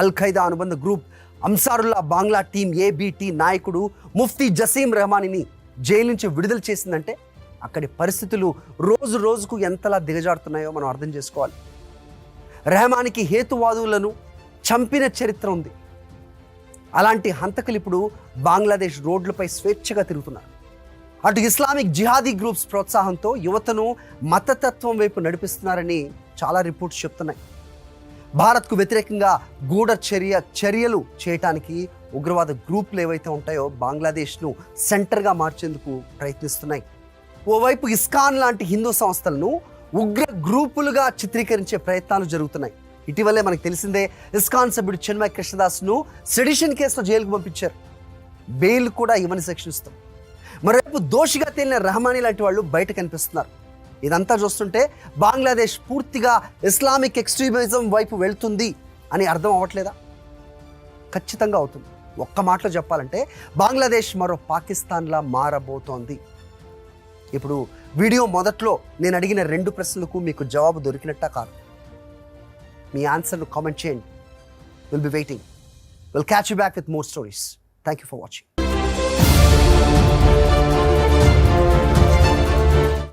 అల్ Qaeda అనుబంధ group అంసారుల్లా Bangla team ABT నాయకుడు Mufti జసీం రెహమానీని jail నుంచి విడుదల చేసిందంటే అక్కడి పరిస్థితులు రోజు రోజుకు ఎంతలా దిగజారుతున్నాయో మనం అర్థం చేసుకోవాలి. రెహమానికి హేతువాదులను చంపిన చరిత్ర ఉంది. అలాంటి హంతకులు ఇప్పుడు బంగ్లాదేశ్ రోడ్లపై స్వేచ్ఛగా తిరుగుతున్నారు. అటు ఇస్లామిక్ జిహాదీ గ్రూప్స్ ప్రోత్సాహంతో యువతను మతతత్వం వైపు నడిపిస్తున్నారని చాలా రిపోర్ట్స్ చెప్తున్నాయి. భారత్కు వ్యతిరేకంగా గూఢ చర్యలు చేయటానికి ఉగ్రవాద గ్రూపులు ఏవైతే ఉంటాయో బంగ్లాదేశ్ను సెంటర్గా మార్చేందుకు ప్రయత్నిస్తున్నాయి. ఓవైపు ఇస్కాన్ లాంటి హిందూ సంస్థలను ఉగ్ర గ్రూపులుగా చిత్రీకరించే ప్రయత్నాలు జరుగుతున్నాయి. ఇటీవలే మనకు తెలిసిందే, ఇస్కాన్ సభ్యుడు చిన్మయ్ కృష్ణదాస్ను సెడిషన్ కేసులో జైలుకు పంపించారు. బెయిల్ కూడా ఇవ్వని సెక్షన్స్తో. మరోవైపు దోషిగా తేలిన రెహమానీ లాంటి వాళ్ళు బయట కనిపిస్తున్నారు. ఇదంతా చూస్తుంటే బంగ్లాదేశ్ పూర్తిగా ఇస్లామిక్ ఎక్స్ట్రీమిజం వైపు వెళ్తుంది అని అర్థం అవ్వట్లేదా? ఖచ్చితంగా అవుతుంది. ఒక్క మాటలో చెప్పాలంటే బంగ్లాదేశ్ మరో పాకిస్తాన్లా మారబోతోంది. ఇప్పుడు వీడియో మొదట్లో నేను అడిగిన 2 ప్రశ్నలకు మీకు జవాబు దొరికినట్టా కాదు? మీ ఆన్సర్ను కామెంట్ చేయండి. Will be waiting. Will catch you back with more stories. Thank you for watching.